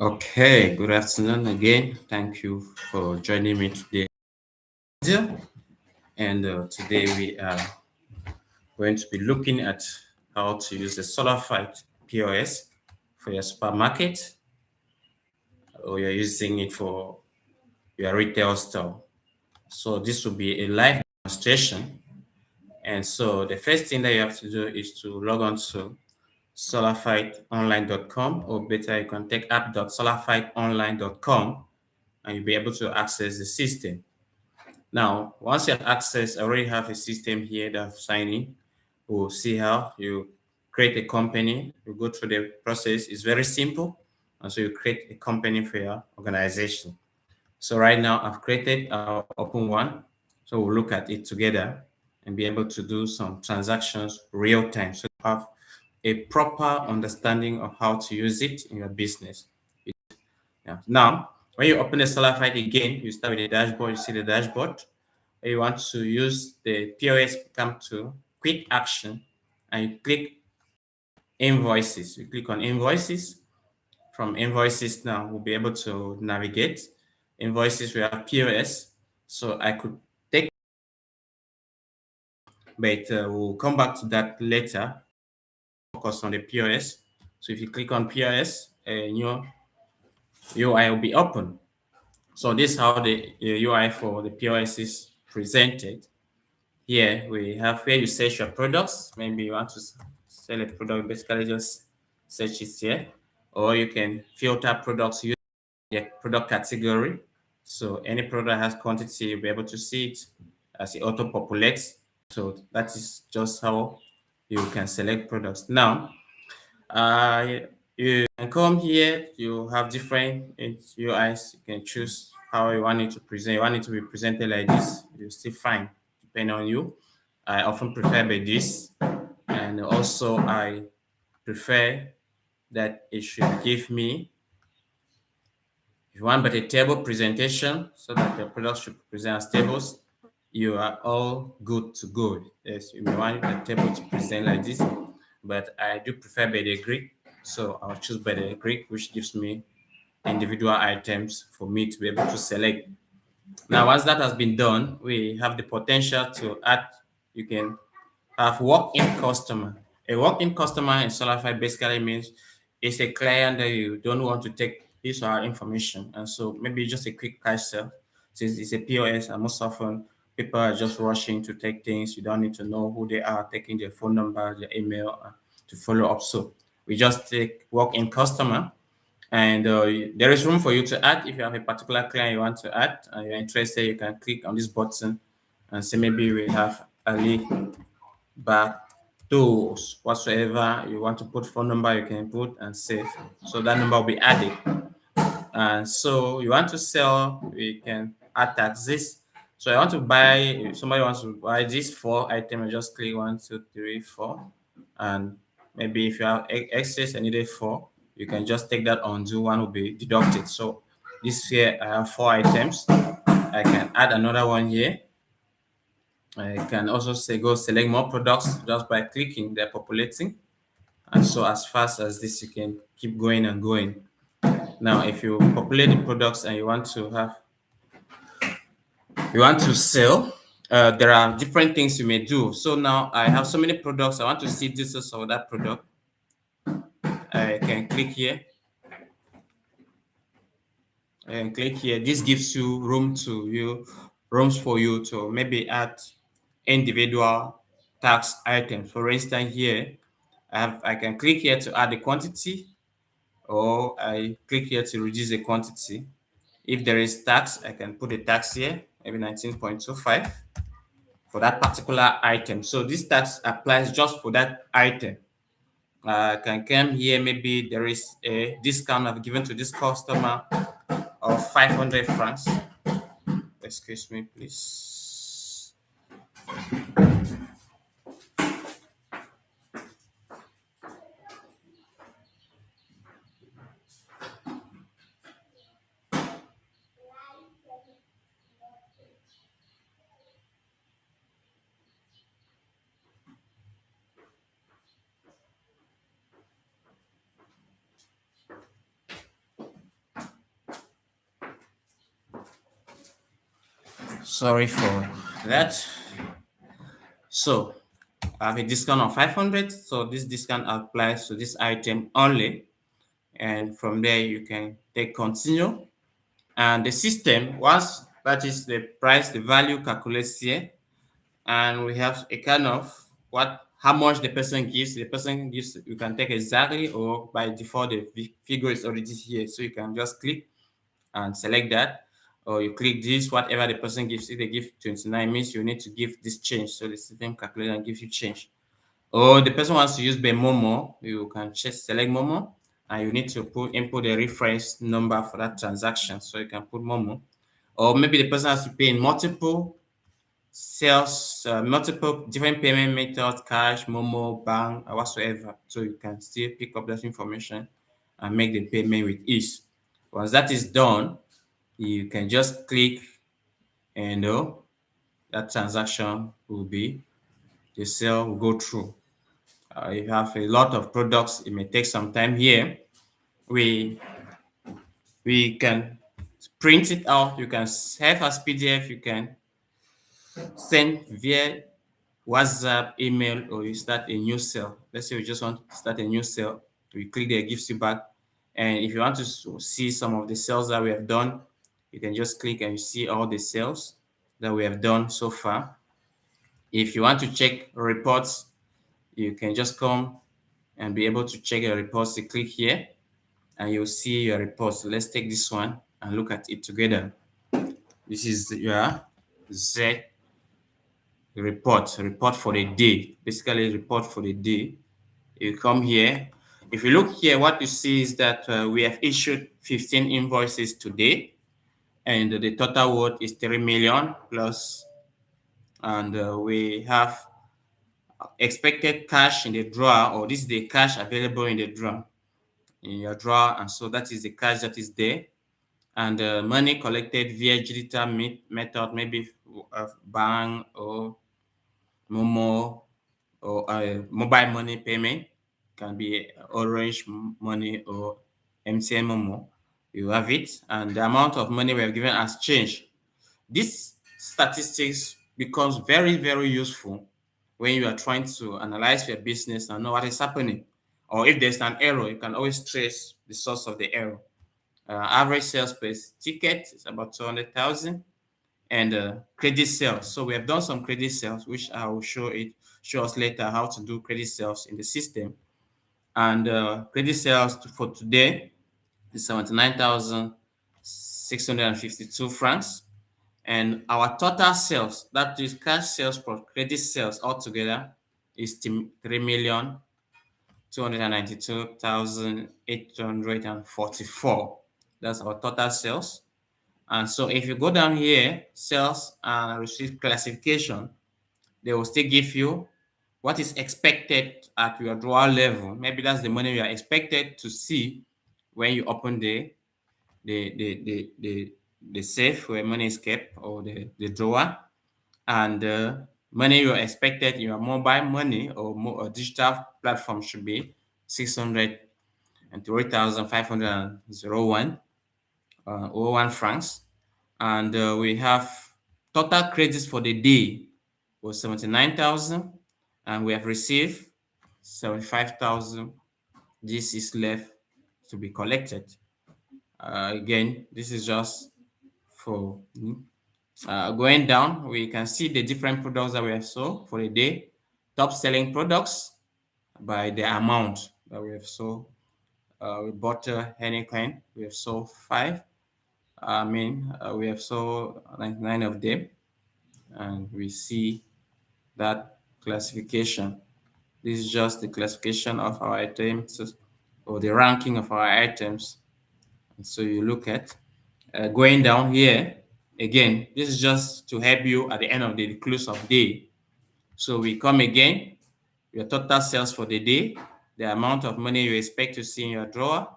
Okay, good afternoon again. Thank you for joining me today. And today we are going to be looking at how to use the Solafide POS for your supermarket, or you're using it for your retail store. So this will be a live demonstration. And so the first thing that you have to do is to log on to solafideonline.com, or better, you can take app.solafideonline.com and you'll be able to access the system. Now, once you have access, I already have a system here that I've signed in. We'll see how you create a company. You go through the process. It's very simple. And so you create a company for your organization. So right now I've created our open one. So we'll look at it together and be able to do some transactions real time. So you have a proper understanding of how to use it in your business. Yeah. Now, when you open the Solafide again, you start with the dashboard. You see the dashboard. You want to use the POS, come to quick action and you click invoices. You click on invoices. From invoices now, we'll be able to navigate. Invoices, we have POS. So I could take, but we'll come back to that later. Focus on the POS. So if you click on POS, a new UI will be open. So this is how the UI for the POS is presented. Here we have where you search your products. Maybe you want to sell a product, basically just search it here. Or you can filter products using the product category. So any product has quantity, you'll be able to see it as it auto-populates. So that is just how you can select products. Now, uh, you can come here, you have different UIs. You can choose how you want it to present. You want it to be presented like this, you still fine, depending on you. I often prefer by this, and also I prefer that it should give me, if you want but a table presentation so that the product should present as tables, you are all good to go. Yes, you may want the table to present like this, but I do prefer by the Greek, so I'll choose by the Greek, which gives me individual items for me to be able to select. Now, once that has been done, we have the potential to add, you can have walk-in customer. A walk-in customer in Solafide basically means it's a client that you don't want to take his or her information. And so maybe just a quick cash sale. Since it's a POS, and most often people are just rushing to take things. You don't need to know who they are, taking their phone number, their email to follow up. So we just take walk-in customer. And there is room for you to add. If you have a particular client you want to add and you're interested, you can click on this button and say maybe we have Ali back tools whatsoever you want to put phone number, you can put and save, so that number will be added. And so you want to sell, we can add taxes. So I want to buy, if somebody wants to buy this 4 items, I just click 1 2 3 4, and maybe if you have excess and needed 4, you can just take that, undo one will be deducted. So this here I have 4 items, I can add another one here. I can also say go select more products just by clicking, they're populating. And so as fast as this, you can keep going and going. Now, if you populate the products and you want to sell, there are different things you may do. So now I have so many products. I want to see details of that product. I can click here and click here. This gives you rooms for you to maybe add individual tax items. For instance, here I can click here to add the quantity, or I click here to reduce the quantity. If there is tax, I can put a tax here, maybe 19.25 for that particular item. So this tax applies just for that item. I can come here, maybe there is a discount I've given to this customer of 500 francs. Excuse me, please. Sorry for that. So I have a discount of 500. So this discount applies to this item only. And from there, you can take continue. And the system, once that is the price, the value calculates here. And we have a kind of how much the person gives. The person gives, you can take exactly, or by default, the figure is already here. So you can just click and select that, or you click this, whatever the person gives. If they give 29, means you need to give this change. So the system calculates and gives you change. Or the person wants to use the Momo, you can just select Momo, and you need to input the reference number for that transaction. So you can put Momo. Or maybe the person has to pay in multiple sales, multiple different payment methods, cash, Momo, bank, or whatsoever. So you can still pick up that information and make the payment with ease. Once that is done, you can just click, and that transaction will be, the sale will go through. You have a lot of products. It may take some time here. We can print it out. You can save as PDF. You can send via WhatsApp, email, or you start a new sale. Let's say we just want to start a new sale. We click there, it gives you back. And if you want to see some of the sales that we have done, you can just click and you see all the sales that we have done so far. If you want to check reports, you can just come and be able to check your reports. You click here and you'll see your reports. So let's take this one and look at it together. This is your Z report for the day. Basically, report for the day. You come here. If you look here, what you see is that we have issued 15 invoices today, and the total worth is 3 million plus, and we have expected cash in the drawer, or this is the cash available in the drawer, in your drawer, and so that is the cash that is there. And money collected via digital method, maybe bank or Momo, or mobile money payment, can be Orange Money or MTN Momo. You have it, and the amount of money we have given has changed. This statistics becomes very, very useful when you are trying to analyze your business and know what is happening. Or if there's an error, you can always trace the source of the error. Average sales per ticket is about 200,000, and credit sales. So we have done some credit sales, which I will show us later how to do credit sales in the system. And credit sales for today is 79,652 francs. And our total sales, that is cash sales plus credit sales altogether, is 3,292,844. That's our total sales. And so if you go down here, sales and receipt classification, they will still give you what is expected at your drawer level. Maybe that's the money you are expected to see when you open the safe where money is kept, or the drawer. And the money you are expected in your mobile money or digital platform should be 603,501 01 francs. And we have total credits for the day was 79,000, and we have received 75,000. This is left to be collected. Again, this is just for going down. We can see the different products that we have sold for the day. Top selling products by the amount that we have sold. We bought Heineken. We have sold 5. We have sold 99 of them, and we see that classification. This is just the classification of our items, or the ranking of our items. And so you look at going down here. Again, this is just to help you at the end of the close of day. So we come again, your total sales for the day, the amount of money you expect to see in your drawer,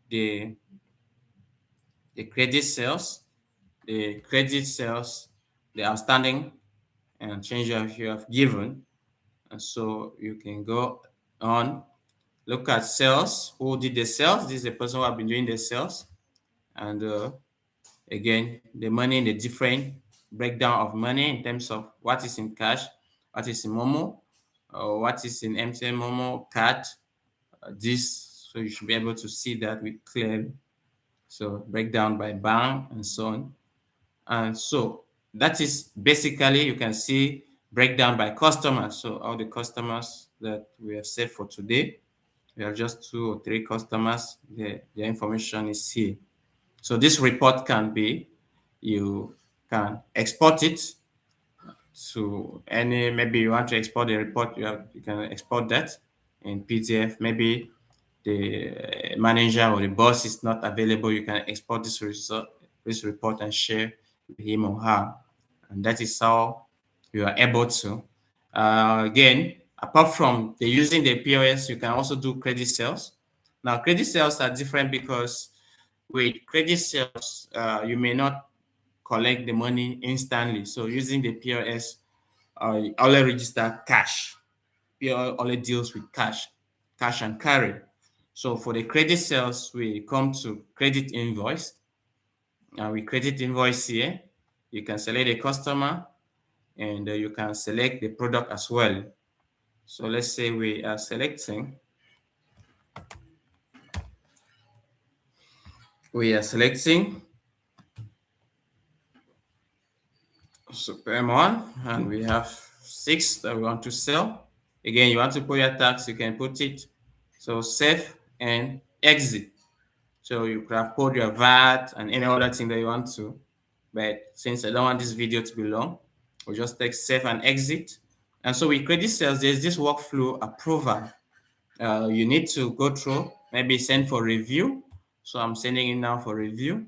the credit sales, the outstanding and change you have given. And so you can go on, look at sales. Who did the sales? This is the person who have been doing the sales. And again, the money in the different breakdown of money in terms of what is in cash, what is in Momo, or what is in MTN Momo card. This, so you should be able to see that with clear. So breakdown by bank and so on. And so that is basically, you can see breakdown by customers. So all the customers that we have saved for today, we have just 2 or 3 customers. The information is here. So this report can be, you can export it to any, maybe you want to export the report, you can export that in PDF. Maybe the manager or the boss is not available, you can export this report and share with him or her. And that is how you are able to. Again, apart from the using the POS, you can also do credit sales. Now, credit sales are different because with credit sales, you may not collect the money instantly. So using the POS, you only register cash. POS only deals with cash and carry. So for the credit sales, we come to credit invoice. And we credit invoice here. You can select the customer and you can select the product as well. So let's say we are selecting Superman, and we have 6 that we want to sell. Again, you want to put your tax, you can put it. So save and exit. So you could have put your VAT and any other thing that you want to. But since I don't want this video to be long, we'll just take save and exit. And so with credit sales, there's this workflow approval. You need to go through, maybe send for review. So I'm sending it now for review.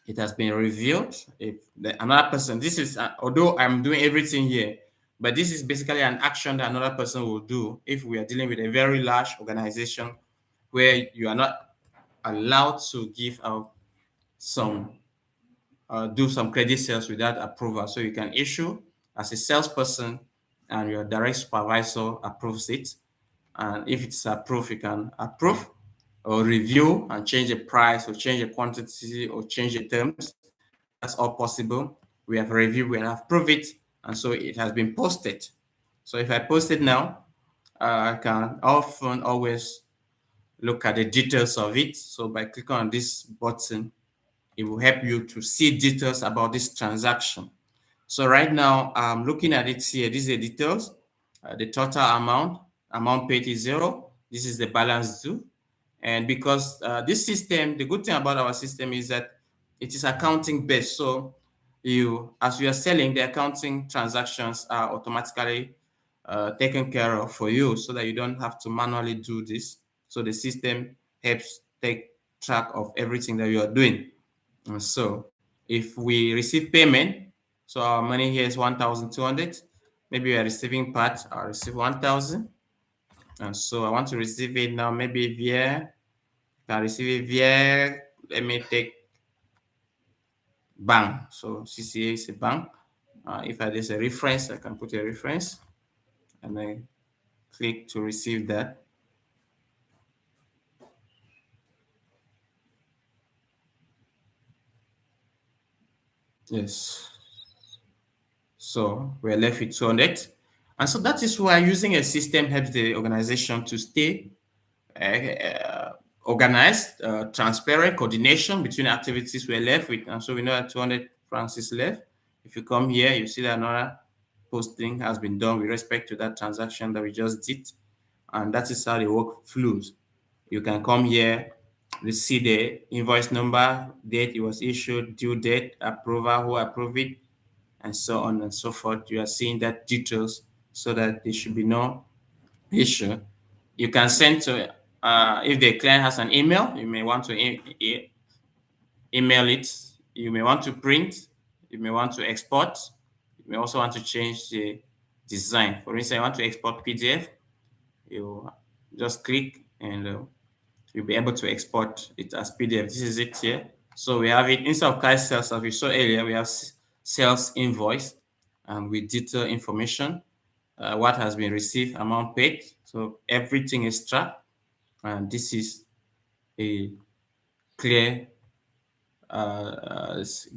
It has been reviewed. If another person, this is, although I'm doing everything here, but this is basically an action that another person will do if we are dealing with a very large organization where you are not allowed to give out some, do some credit sales without approval. So you can issue as a salesperson and your direct supervisor approves it. And if it's approved, you can approve or review and change the price or change the quantity or change the terms. That's all possible. We have reviewed, we have approved it, and so it has been posted. So if I post it now, I can often always look at the details of it. So by clicking on this button, it will help you to see details about this transaction. So right now, I'm looking at it here. These are the details. The total amount paid is 0. This is the balance due. And because this system, the good thing about our system is that it is accounting based. So as you are selling, the accounting transactions are automatically taken care of for you so that you don't have to manually do this. So the system helps take track of everything that you are doing. And so if we receive payment, so our money here is 1,200. Maybe we are receiving part, I'll receive 1,000. And so I want to receive it now, maybe via, can receive it via, let me take bank. So CCA is a bank. If there's a reference, I can put a reference and I click to receive that. Yes. So we're left with 200. And so that is why using a system helps the organization to stay organized, transparent coordination between activities we're left with. And so we know that 200 francs is left. If you come here, you see that another posting has been done with respect to that transaction that we just did. And that is how the work flows. You can come here, you see the invoice number, date it was issued, due date, approval, who approved it, and so on and so forth. You are seeing that details so that there should be no issue. You can send to, if the client has an email, you may want to email it. You may want to print. You may want to export. You may also want to change the design. For instance, you want to export PDF. You just click and you'll be able to export it as PDF. This is it here. So we have it instead of cash sales, as we saw earlier, we have sales invoice and with detailed information, what has been received, amount paid. So everything is tracked, and this is a clear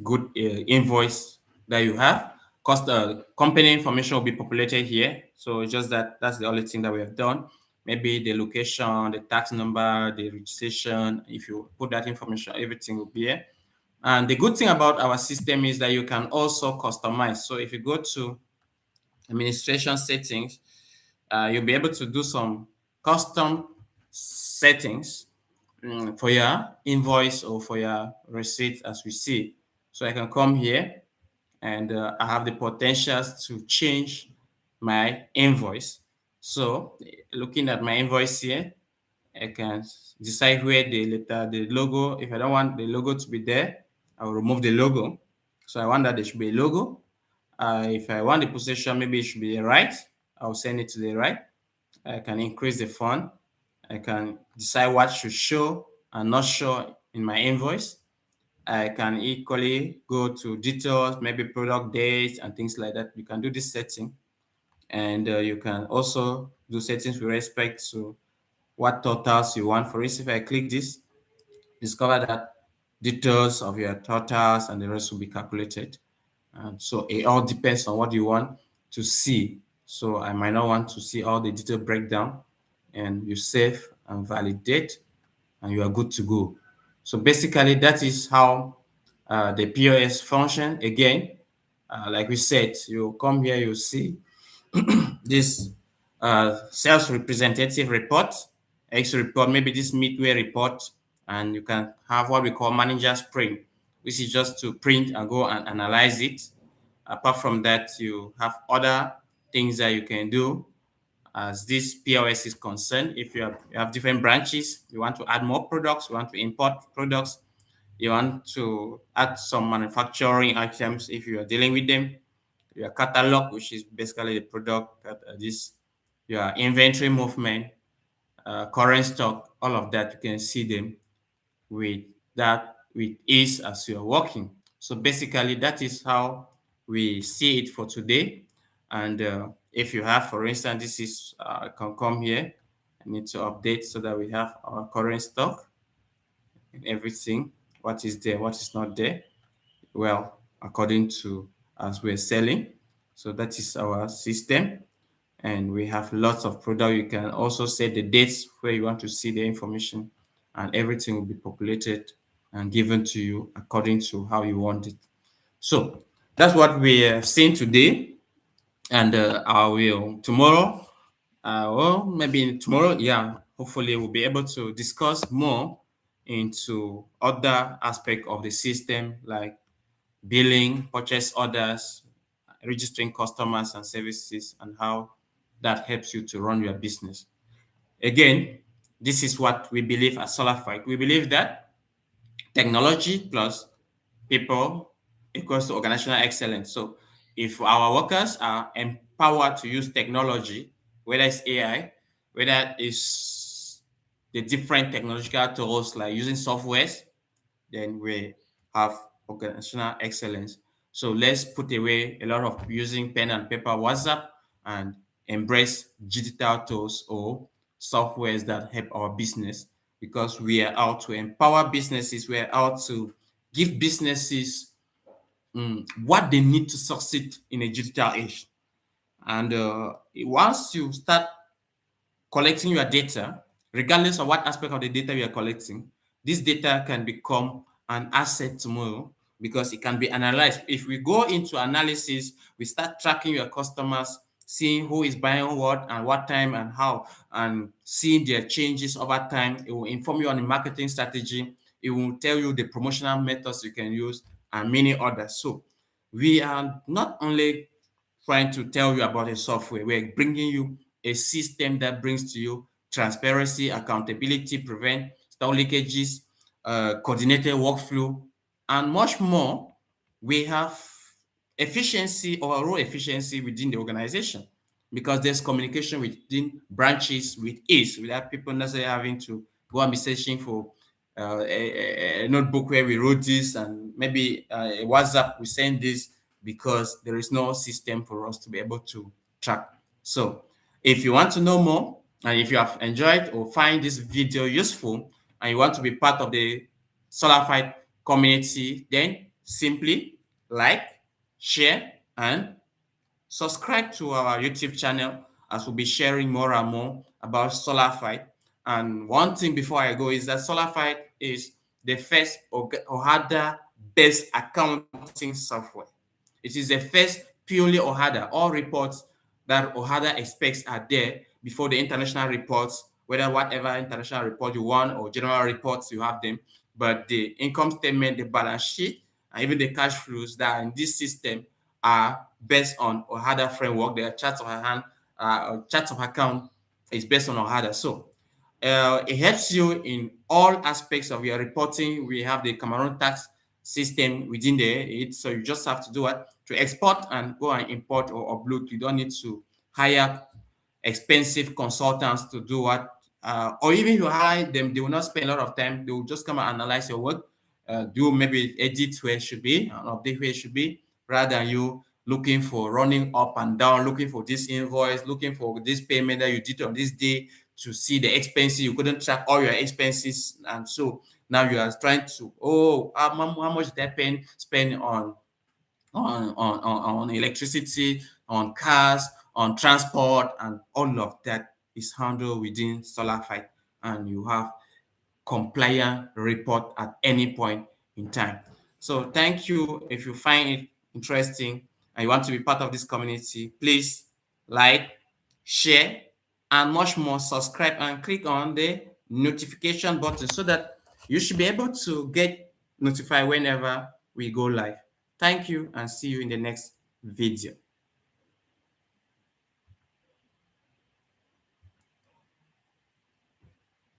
good invoice that you have. Cost company information will be populated here. So it's just that's the only thing that we have done. Maybe the location, the tax number, the registration. If you put that information, everything will be here. And the good thing about our system is that you can also customize. So if you go to administration settings, you'll be able to do some custom settings for your invoice or for your receipt as we see. So I can come here and I have the potentials to change my invoice. So looking at my invoice here, I can decide where the logo, if I don't want the logo to be there, I will remove the logo. So I want that there should be a logo. If I want the position, maybe it should be right. I'll send it to the right. I can increase the font. I can decide what should show and not show in my invoice. I can equally go to details, maybe product dates and things like that. You can do this setting. And you can also do settings with respect to what totals you want. For instance, if I click this, discover that details of your totals and the rest will be calculated. And so it all depends on what you want to see. So I might not want to see all the detail breakdown, and you save and validate and you are good to go. So basically that is how the POS function. Again, like we said, you come here, you see this sales representative report, X report, maybe this midway report, and you can have what we call manager's print, which is just to print and go and analyze it. Apart from that, you have other things that you can do as this POS is concerned. If you have different branches, you want to add more products, you want to import products, you want to add some manufacturing items if you are dealing with them, your catalog, which is basically the product that this, your inventory movement, current stock, all of that, you can see them with with ease as you're working. So basically, that is how we see it for today. And if you have, for instance, this is, I can come here. I need to update so that we have our current stock and everything, what is there, what is not there. Well, according to as we're selling. So that is our system. And we have lots of product. You can also set the dates where you want to see the information, and everything will be populated and given to you according to how you want it. So that's what we have seen today. And I will tomorrow, well, maybe tomorrow, yeah, hopefully we'll be able to discuss more into other aspect of the system, like billing, purchase orders, registering customers and services, and how that helps you to run your business. Again, this is what we believe at Solafide. We believe that technology plus people equals to organizational excellence. So if our workers are empowered to use technology, whether it's AI, whether it's the different technological tools like using softwares, then we have organizational excellence. So let's put away a lot of using pen and paper WhatsApp and embrace digital tools or softwares that help our business, because we are out to empower businesses. We are out to give businesses what they need to succeed in a digital age. And once you start collecting your data, regardless of what aspect of the data you are collecting, this data can become an asset tomorrow because it can be analyzed. If we go into analysis, we start tracking your customers, seeing who is buying what and what time and how, and seeing their changes over time. It will inform you on the marketing strategy. It will tell you the promotional methods you can use and many others. So we are not only trying to tell you about a software. We're bringing you a system that brings to you transparency, accountability, prevent stock leakages, coordinated workflow, and much more. We have efficiency, overall efficiency within the organization, because there's communication within branches with ease without people necessarily having to go and be searching for a notebook where we wrote this, and maybe a WhatsApp we send this, because there is no system for us to be able to track. So if you want to know more, and if you have enjoyed or find this video useful, and you want to be part of the Solafide community, then simply like, share, and subscribe to our YouTube channel, as we'll be sharing more and more about Solafide. And one thing before I go is that Solafide is the first OHADA-based accounting software. It is the first purely OHADA. All reports that OHADA expects are there before the international reports, whether whatever international report you want or general reports, you have them. But the income statement, the balance sheet, and even the cash flows that are in this system are based on OHADA framework. The charts of hand, charts of account is based on OHADA. So it helps you in all aspects of your reporting. We have the Cameroon tax system within there. So you just have to do what? To export and go and import or upload. You don't need to hire expensive consultants to do what, or even if you hire them, they will not spend a lot of time. They will just come and analyze your work, do maybe edit where it should be, and update where it should be, rather than you looking for running up and down, looking for this invoice, looking for this payment that you did on this day to see the expenses. You couldn't track all your expenses, and so now you are trying to, oh, how much did I spend on electricity, on cars, on transport, and all of that is handled within Solafide, and you have compliant report at any point in time. So thank you. If you find it interesting and you want to be part of this community, please like, share, and much more, subscribe and click on the notification button so that you should be able to get notified whenever we go live. Thank you, and see you in the next video.